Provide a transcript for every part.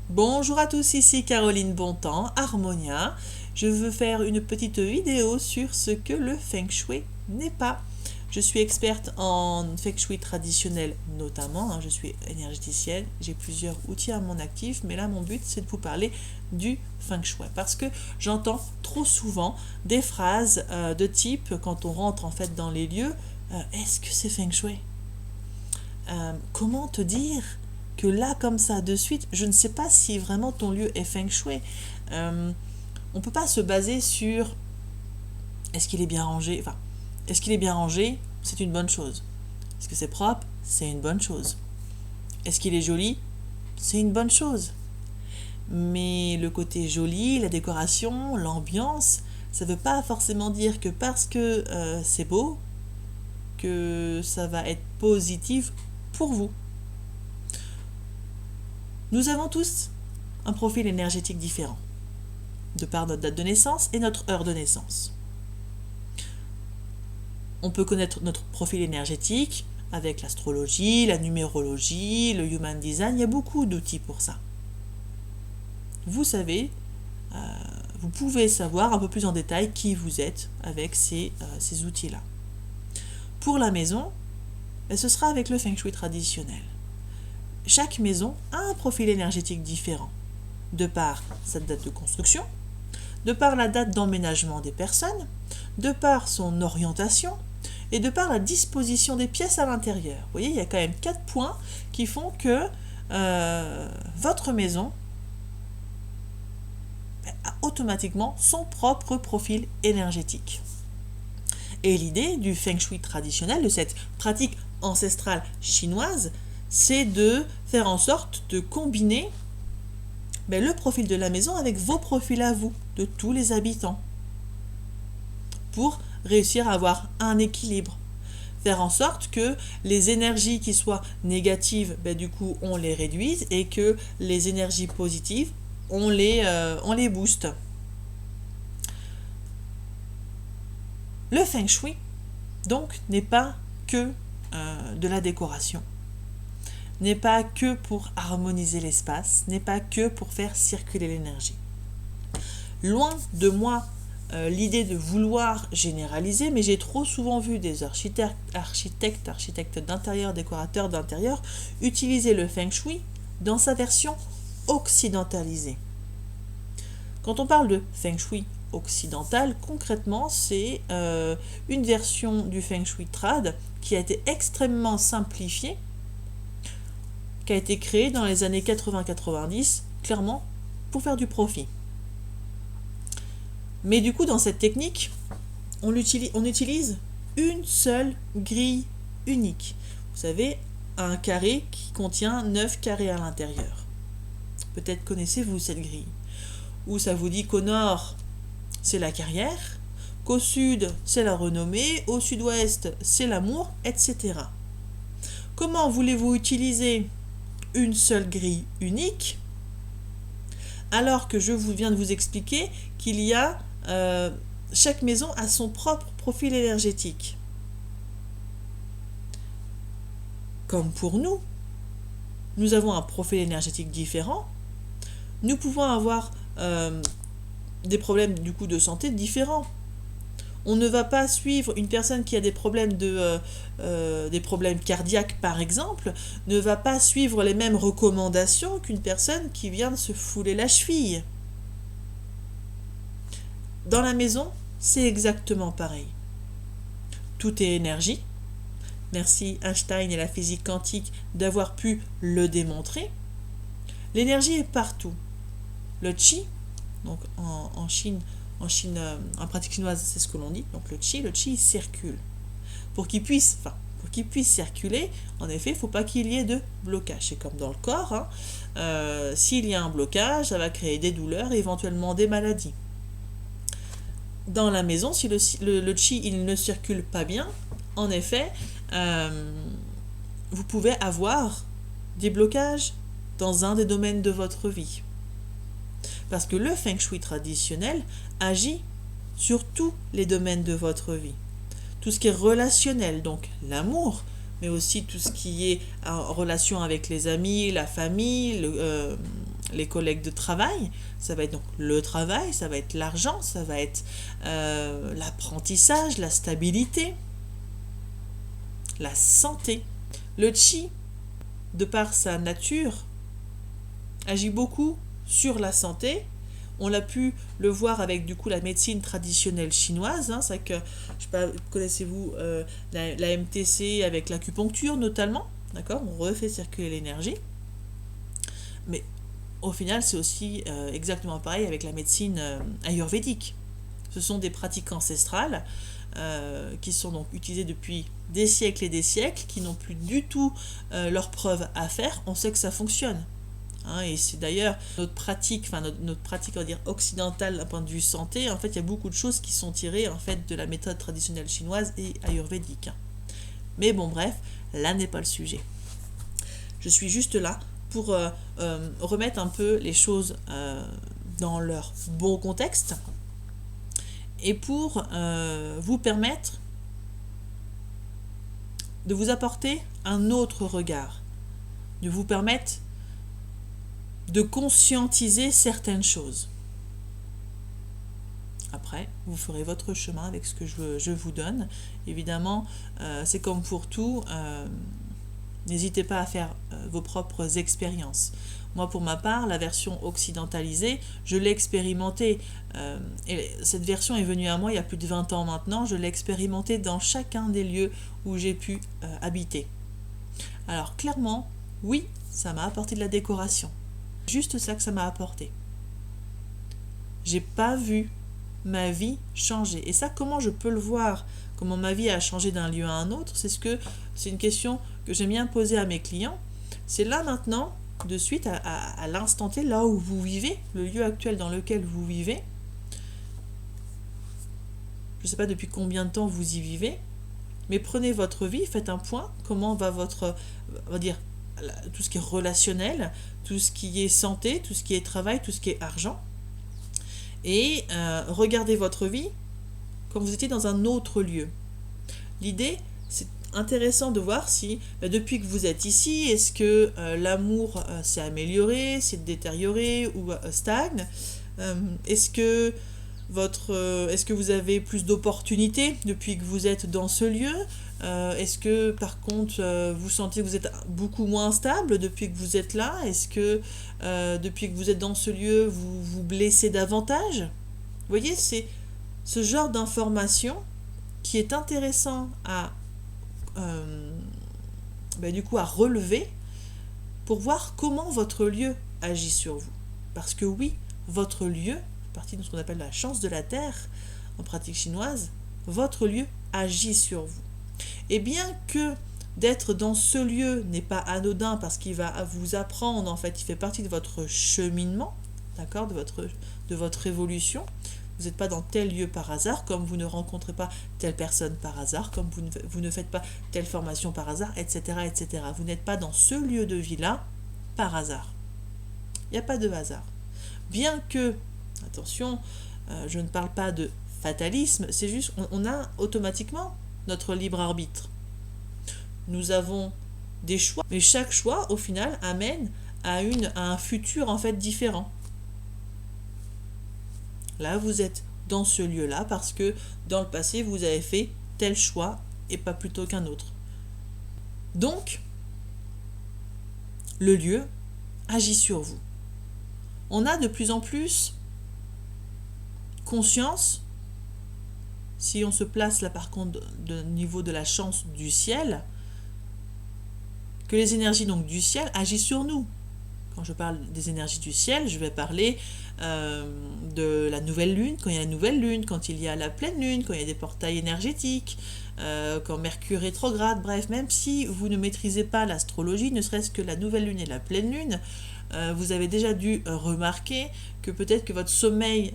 Bonjour à tous, ici Caroline Bontemps, Harmonia. Je veux faire une petite vidéo sur ce que le Feng Shui n'est pas. Je suis experte en Feng Shui traditionnel notamment, je suis énergéticienne, j'ai plusieurs outils à mon actif, mais là mon but c'est de vous parler du Feng Shui parce que j'entends trop souvent des phrases de type quand on rentre en fait dans les lieux, est-ce que c'est Feng Shui? Comment te dire que là, comme ça, de suite, je ne sais pas si vraiment ton lieu est feng shui. On ne peut pas se baser sur est-ce qu'il est bien rangé. Enfin, est-ce qu'il est bien rangé? C'est une bonne chose. Est-ce que c'est propre? C'est une bonne chose. Est-ce qu'il est joli? C'est une bonne chose. Mais le côté joli, la décoration, l'ambiance, ça ne veut pas forcément dire que parce que c'est beau, que ça va être positif pour vous. Nous avons tous un profil énergétique différent, de par notre date de naissance et notre heure de naissance. On peut connaître notre profil énergétique avec l'astrologie, la numérologie, le human design, il y a beaucoup d'outils pour ça. Vous savez, vous pouvez savoir un peu plus en détail qui vous êtes avec ces outils-là. Pour la maison, ce sera avec le Feng Shui traditionnel. Chaque maison a un profil énergétique différent, de par sa date de construction, de par la date d'emménagement des personnes, de par son orientation et de par la disposition des pièces à l'intérieur. Vous voyez, il y a quand même 4 points qui font que votre maison a automatiquement son propre profil énergétique. Et l'idée du Feng Shui traditionnel, de cette pratique ancestrale chinoise, c'est de faire en sorte de combiner le profil de la maison avec vos profils à vous, de tous les habitants, pour réussir à avoir un équilibre. Faire en sorte que les énergies qui soient négatives, du coup, on les réduise et que les énergies positives, on les booste. Le Feng Shui, donc, n'est pas que de la décoration, n'est pas que pour harmoniser l'espace, n'est pas que pour faire circuler l'énergie. Loin de moi l'idée de vouloir généraliser, mais j'ai trop souvent vu des architectes d'intérieur, décorateurs d'intérieur, utiliser le Feng Shui dans sa version occidentalisée. Quand on parle de Feng Shui occidental, concrètement, c'est une version du Feng Shui trad qui a été extrêmement simplifiée, qui a été créée dans les années 80-90, clairement, pour faire du profit. Mais du coup, dans cette technique, on utilise une seule grille unique. Vous savez, un carré qui contient 9 carrés à l'intérieur. Peut-être connaissez-vous cette grille. Où ça vous dit qu'au nord, c'est la carrière, qu'au sud, c'est la renommée, au sud-ouest, c'est l'amour, etc. Comment voulez-vous utiliser une seule grille unique alors que je viens de vous expliquer qu'il y a chaque maison a son propre profil énergétique. Comme pour nous, nous avons un profil énergétique différent, nous pouvons avoir des problèmes du coup de santé différents. On ne va pas suivre une personne qui a des problèmes des problèmes cardiaques par exemple, ne va pas suivre les mêmes recommandations qu'une personne qui vient de se fouler la cheville. Dans la maison, c'est exactement pareil. Tout est énergie. Merci Einstein et la physique quantique d'avoir pu le démontrer. L'énergie est partout. Le qi, donc en Chine, en pratique chinoise, c'est ce que l'on dit. Donc le qi il circule. Pour qu'il puisse circuler, en effet, il ne faut pas qu'il y ait de blocage. C'est comme dans le corps. S'il y a un blocage, ça va créer des douleurs et éventuellement des maladies. Dans la maison, si le qi il ne circule pas bien, en effet, vous pouvez avoir des blocages dans un des domaines de votre vie. Parce que le Feng Shui traditionnel agit sur tous les domaines de votre vie. Tout ce qui est relationnel, donc l'amour, mais aussi tout ce qui est en relation avec les amis, la famille, les collègues de travail, ça va être donc le travail, ça va être l'argent, ça va être l'apprentissage, la stabilité, la santé. Le chi, de par sa nature, agit beaucoup sur la santé. On l'a pu le voir avec du coup la médecine traditionnelle chinoise. Hein, c'est que, je sais pas, connaissez-vous la MTC avec l'acupuncture notamment, d'accord? On refait circuler l'énergie. Mais au final, c'est aussi exactement pareil avec la médecine ayurvédique. Ce sont des pratiques ancestrales qui sont donc utilisées depuis des siècles et des siècles, qui n'ont plus du tout leur preuve à faire. On sait que ça fonctionne. Hein, et c'est d'ailleurs notre pratique, enfin notre pratique, on va dire occidentale d'un point de vue santé. En fait, il y a beaucoup de choses qui sont tirées en fait de la méthode traditionnelle chinoise et ayurvédique. Mais bon, bref, là n'est pas le sujet. Je suis juste là pour remettre un peu les choses dans leur bon contexte et pour vous permettre de vous apporter un autre regard, de vous permettre de conscientiser certaines choses. Après, vous ferez votre chemin avec ce que je vous donne. Évidemment, c'est comme pour tout, n'hésitez pas à faire vos propres expériences. Moi, pour ma part, la version occidentalisée, je l'ai expérimentée. Et cette version est venue à moi il y a plus de 20 ans maintenant. Je l'ai expérimentée dans chacun des lieux où j'ai pu habiter. Alors, clairement, oui, ça m'a apporté de la décoration. Juste ça que ça m'a apporté. J'ai pas vu ma vie changer. Et ça, comment je peux le voir? Comment ma vie a changé d'un lieu à un autre? C'est une question que j'aime bien poser à mes clients. C'est là maintenant, de suite, à l'instant T, là où vous vivez, le lieu actuel dans lequel vous vivez. Je ne sais pas depuis combien de temps vous y vivez, mais prenez votre vie, faites un point. Comment va votre, on va dire, tout ce qui est relationnel, tout ce qui est santé, tout ce qui est travail, tout ce qui est argent. Et regardez votre vie comme vous étiez dans un autre lieu. L'idée, c'est intéressant de voir si, depuis que vous êtes ici, est-ce que l'amour s'est amélioré, s'est détérioré ou stagne. Est-ce que vous avez plus d'opportunités depuis que vous êtes dans ce lieu? Est-ce que par contre vous sentez que vous êtes beaucoup moins stable depuis que vous êtes là? Est-ce que depuis que vous êtes dans ce lieu vous vous blessez davantage? Vous voyez, c'est ce genre d'information qui est intéressant à du coup à relever pour voir comment votre lieu agit sur vous. Parce que oui, votre lieu, partie de ce qu'on appelle la chance de la terre en pratique chinoise, votre lieu agit sur vous. Et bien que d'être dans ce lieu n'est pas anodin parce qu'il va vous apprendre, en fait, il fait partie de votre cheminement, d'accord, de votre évolution. Vous n'êtes pas dans tel lieu par hasard, comme vous ne rencontrez pas telle personne par hasard, comme vous ne faites pas telle formation par hasard, etc., etc. Vous n'êtes pas dans ce lieu de vie-là par hasard. Il n'y a pas de hasard. Bien que, attention, je ne parle pas de fatalisme, c'est juste on a automatiquement notre libre arbitre. Nous avons des choix, mais chaque choix, au final, amène à un futur en fait différent. Là, vous êtes dans ce lieu-là parce que dans le passé, vous avez fait tel choix et pas plutôt qu'un autre. Donc, le lieu agit sur vous. On a de plus en plus conscience, si on se place là par contre au niveau de la chance du ciel, que les énergies donc du ciel agissent sur nous. Quand je parle des énergies du ciel, je vais parler de la nouvelle lune, quand il y a la nouvelle lune, quand il y a la pleine lune, quand il y a des portails énergétiques, quand Mercure rétrograde, bref, même si vous ne maîtrisez pas l'astrologie, ne serait-ce que la nouvelle lune et la pleine lune, vous avez déjà dû remarquer que peut-être que votre sommeil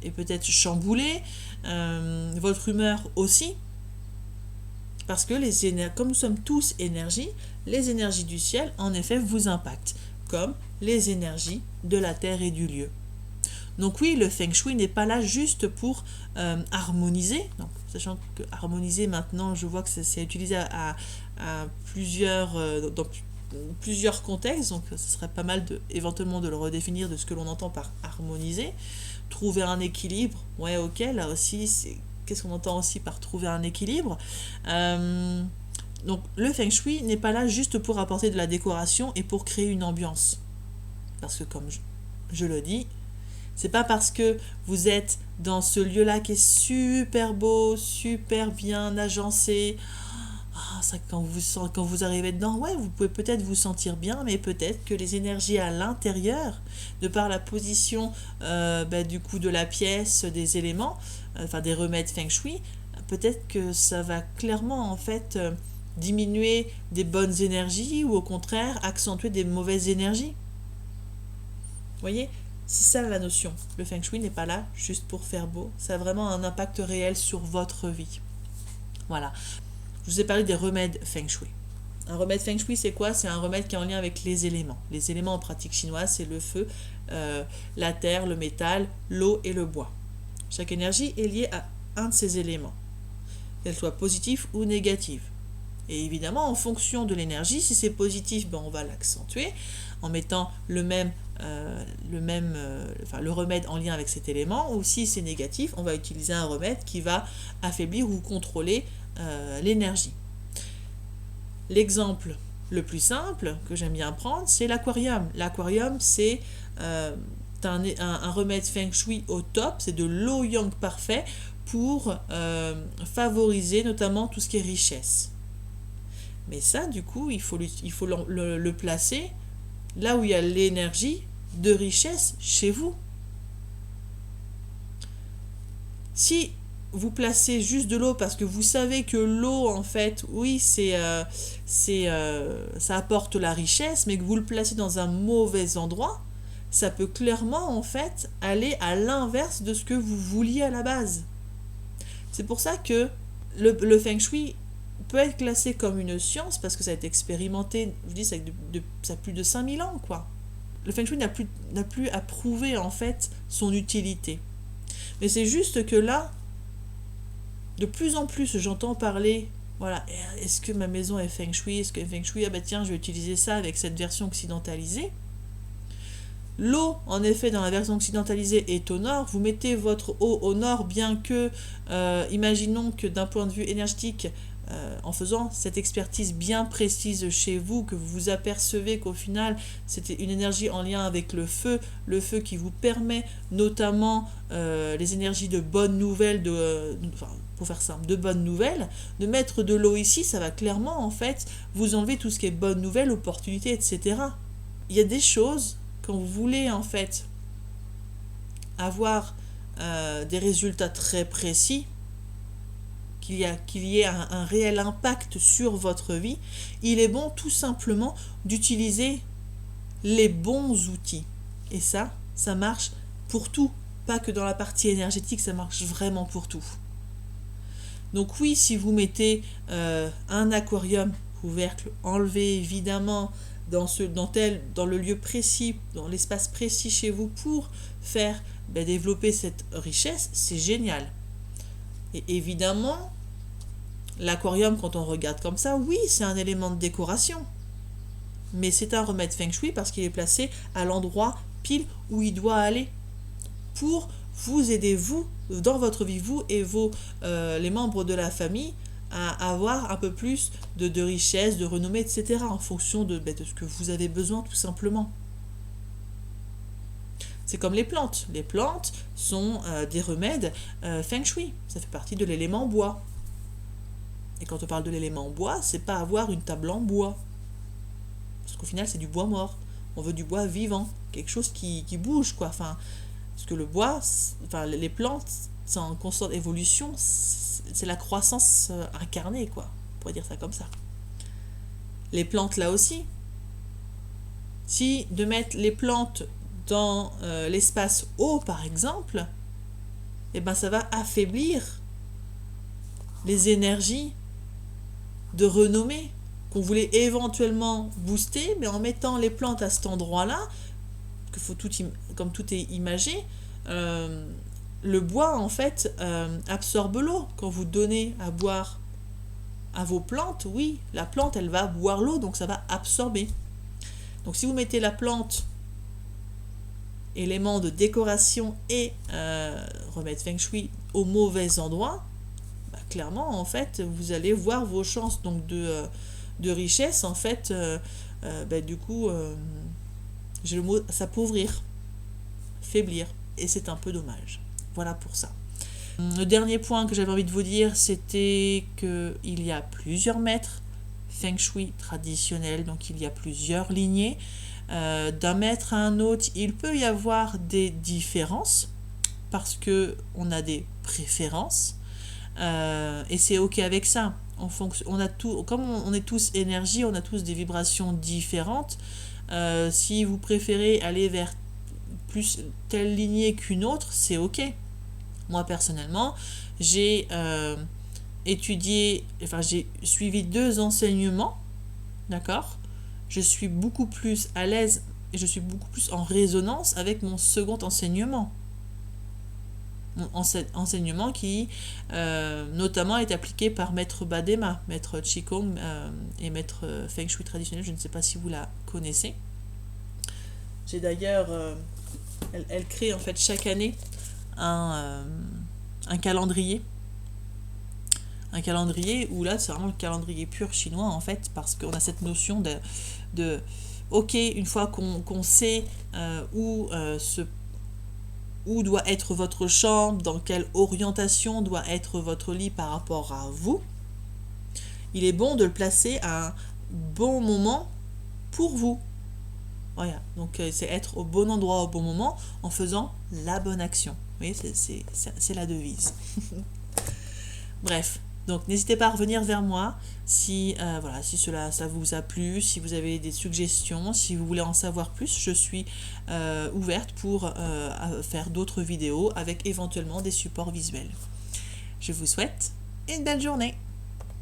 est peut-être chamboulé, votre humeur aussi, parce que comme nous sommes tous énergie, les énergies du ciel, en effet, vous impactent, comme les énergies de la terre et du lieu. Donc oui, le Feng Shui n'est pas là juste pour harmoniser, donc, sachant que harmoniser maintenant, je vois que c'est utilisé à plusieurs, plusieurs contextes, donc ce serait pas mal éventuellement de le redéfinir de ce que l'on entend par harmoniser. Trouver un équilibre, ouais ok, là aussi, qu'est-ce qu'on entend aussi par trouver un équilibre? Donc le feng shui n'est pas là juste pour apporter de la décoration et pour créer une ambiance. Parce que comme je le dis, c'est pas parce que vous êtes dans ce lieu-là qui est super beau, super bien agencé, ça, quand vous arrivez dedans, ouais, vous pouvez peut-être vous sentir bien, mais peut-être que les énergies à l'intérieur, de par la position du coup de la pièce, des éléments, enfin des remèdes feng shui, peut-être que ça va clairement en fait diminuer des bonnes énergies ou au contraire accentuer des mauvaises énergies. Vous voyez, c'est ça la notion. Le feng shui n'est pas là juste pour faire beau, ça a vraiment un impact réel sur votre vie. Voilà. Je vous ai parlé des remèdes feng shui. Un remède feng shui, c'est quoi? C'est un remède qui est en lien avec les éléments. Les éléments en pratique chinoise, c'est le feu, la terre, le métal, l'eau et le bois. Chaque énergie est liée à un de ces éléments, qu'elle soit positive ou négative. Et évidemment, en fonction de l'énergie, si c'est positif, on va l'accentuer en mettant le remède en lien avec cet élément, ou si c'est négatif, on va utiliser un remède qui va affaiblir ou contrôler l'énergie. L'exemple le plus simple que j'aime bien prendre, c'est l'aquarium. L'aquarium, c'est un remède feng shui au top, c'est de l'eau yang parfait pour favoriser notamment tout ce qui est richesse. Mais ça, du coup, il faut le placer là où il y a l'énergie de richesse chez vous. Si vous placez juste de l'eau parce que vous savez que l'eau, en fait, oui, ça apporte la richesse, mais que vous le placez dans un mauvais endroit, ça peut clairement, en fait, aller à l'inverse de ce que vous vouliez à la base. C'est pour ça que le feng shui peut être classé comme une science parce que ça a été expérimenté, je dis, ça a plus de 5000 ans, quoi. Le feng shui n'a plus à prouver, en fait, son utilité. Mais c'est juste que là, de plus en plus, j'entends parler, voilà, est-ce que ma maison est feng shui? Est-ce que feng shui, tiens, je vais utiliser ça avec cette version occidentalisée. L'eau, en effet, dans la version occidentalisée est au nord. Vous mettez votre eau au nord, bien que, imaginons que d'un point de vue énergétique, en faisant cette expertise bien précise chez vous, que vous vous apercevez qu'au final, c'était une énergie en lien avec le feu qui vous permet notamment les énergies de bonnes nouvelles, pour faire simple, de bonnes nouvelles, de mettre de l'eau ici, ça va clairement, en fait, vous enlever tout ce qui est bonnes nouvelles, opportunités, etc. Il y a des choses, quand vous voulez, en fait, avoir des résultats très précis, qu'il y ait un réel impact sur votre vie, il est bon tout simplement d'utiliser les bons outils. Et ça marche pour tout, pas que dans la partie énergétique, ça marche vraiment pour tout. Donc oui, si vous mettez un aquarium, couvercle enlevé évidemment, dans le lieu précis, dans l'espace précis chez vous pour faire développer cette richesse, c'est génial. Et évidemment, l'aquarium, quand on regarde comme ça, oui, c'est un élément de décoration. Mais c'est un remède feng shui parce qu'il est placé à l'endroit pile où il doit aller. Pour vous aider, vous, dans votre vie, vous et les membres de la famille, à avoir un peu plus de richesse, de renommée, etc. en fonction de ce que vous avez besoin, tout simplement. C'est comme les plantes. Les plantes sont des remèdes feng shui. Ça fait partie de l'élément bois. Et quand on parle de l'élément bois, c'est pas avoir une table en bois. Parce qu'au final, c'est du bois mort. On veut du bois vivant. Quelque chose qui bouge, quoi. Parce que le bois, les plantes, c'est en constante évolution. C'est la croissance incarnée, quoi. On pourrait dire ça comme ça. Les plantes, là aussi. Si de mettre les plantes dans l'espace eau, par exemple, ça va affaiblir les énergies de renommée qu'on voulait éventuellement booster, mais en mettant les plantes à cet endroit-là, comme tout est imagé, le bois, en fait, absorbe l'eau quand vous donnez à boire à vos plantes, oui, la plante, elle va boire l'eau, donc ça va absorber. Donc si vous mettez la plante, élément de décoration et remède feng shui au mauvais endroit, bah, clairement, en fait, vous allez voir vos chances donc de richesse, en fait, bah, du coup, j'ai le mot s'appauvrir, faiblir, et c'est un peu dommage. Voilà pour ça. Le dernier point que j'avais envie de vous dire, c'était qu'il y a plusieurs maîtres feng shui traditionnels, donc il y a plusieurs lignées. D'un maître à un autre, il peut y avoir des différences parce que on a des préférences et c'est ok avec ça. On a tout, comme on est tous énergie, on a tous des vibrations différentes. Si vous préférez aller vers plus telle lignée qu'une autre, c'est ok. Moi personnellement, j'ai j'ai suivi 2 enseignements, d'accord? Je suis beaucoup plus à l'aise et je suis beaucoup plus en résonance avec mon second enseignement. Mon enseignement qui notamment est appliqué par Maître Badema, Maître Qigong et Maître Feng Shui traditionnel, je ne sais pas si vous la connaissez. J'ai d'ailleurs, elle crée en fait chaque année un calendrier. Un calendrier où là c'est vraiment le calendrier pur chinois en fait, parce qu'on a cette notion de ok, une fois qu'on sait où doit être votre chambre, dans quelle orientation doit être votre lit par rapport à vous, il est bon de le placer à un bon moment pour vous. Voilà, donc c'est être au bon endroit au bon moment en faisant la bonne action. Vous voyez, c'est la devise. Bref, donc n'hésitez pas à revenir vers moi si, si ça vous a plu, si vous avez des suggestions, si vous voulez en savoir plus, je suis ouverte pour faire d'autres vidéos avec éventuellement des supports visuels. Je vous souhaite une belle journée.